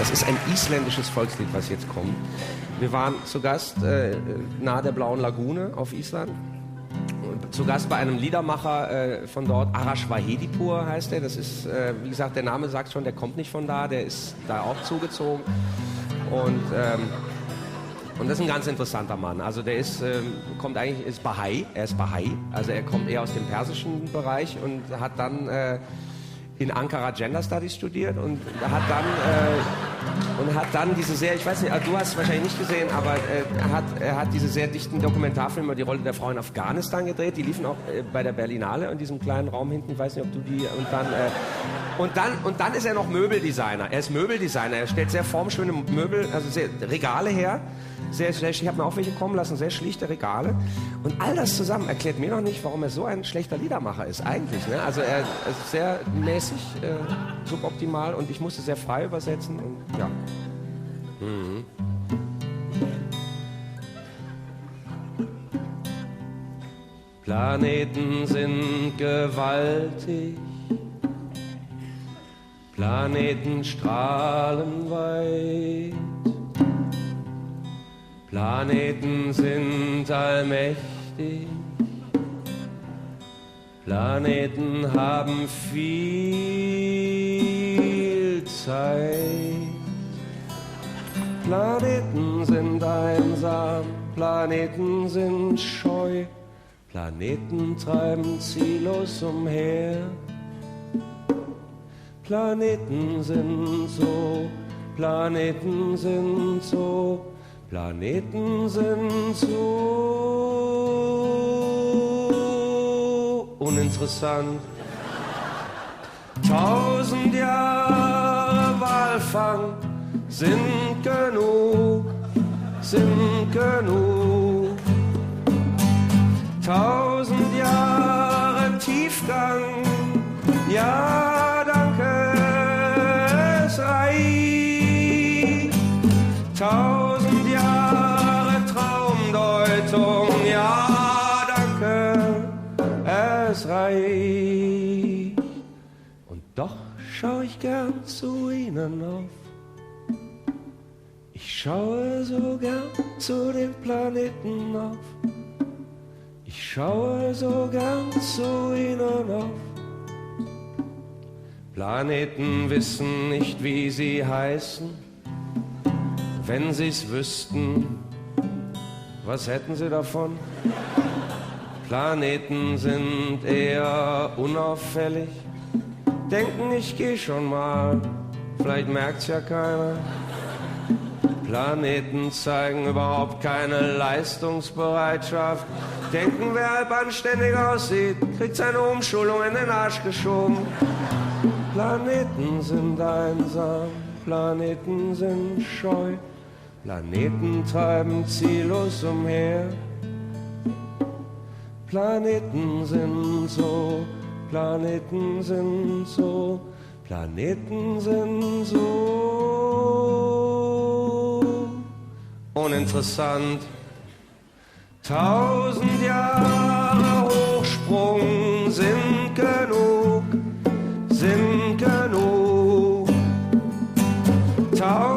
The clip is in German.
Das ist ein isländisches Volkslied, was jetzt kommt. Wir waren zu Gast nahe der Blauen Lagune auf Island. Zu Gast bei einem Liedermacher von dort, Arash Vahedipur heißt er. Das ist, wie gesagt, der Name sagt schon, der kommt nicht von da, der ist da auch zugezogen. Und das ist ein ganz interessanter Mann. Also der ist Bahai, er ist Bahai. Also er kommt eher aus dem persischen Bereich und hat dann in Ankara Gender Studies studiert und hat dann diese sehr, ich weiß nicht, du hast es wahrscheinlich nicht gesehen, aber er hat diese sehr dichten Dokumentarfilme über die Rolle der Frau in Afghanistan gedreht. Die liefen auch bei der Berlinale in diesem kleinen Raum hinten. Ich weiß nicht, ob du die und dann ist er noch Möbeldesigner. Er ist Möbeldesigner. Er stellt sehr formschöne Möbel, also sehr Regale her. Ich habe mir auch welche kommen lassen, sehr schlichte Regale. Und all das zusammen erklärt mir noch nicht, warum er so ein schlechter Liedermacher ist, eigentlich. Ne? Also er ist sehr mäßig, suboptimal und ich musste sehr frei übersetzen und ja. Mhm. Planeten sind gewaltig, Planeten strahlen weit. Planeten sind allmächtig, Planeten haben viel Zeit. Planeten sind einsam, Planeten sind scheu, Planeten treiben ziellos umher. Planeten sind so, Planeten sind so. Planeten sind so uninteressant. 1000 Jahre Walfang sind genug, sind genug. 1000 Jahre Tiefgang, ja danke, es reicht. 1000 Jahre Traumdeutung, ja danke, es reicht. Und doch schau ich gern zu ihnen auf. Ich schaue so gern zu den Planeten auf. Ich schaue so gern zu ihnen auf. Planeten wissen nicht, wie sie heißen. Wenn sie's wüssten, was hätten sie davon? Planeten sind eher unauffällig. Denken, ich geh schon mal, vielleicht merkt's ja keiner. Planeten zeigen überhaupt keine Leistungsbereitschaft. Denken, wer halb anständig aussieht, kriegt seine Umschulung in den Arsch geschoben. Planeten sind einsam, Planeten sind scheu. Planeten treiben ziellos umher. Planeten sind so, Planeten sind so, Planeten sind so uninteressant. 1000 Jahre Hochsprung sind genug, sind genug. 1000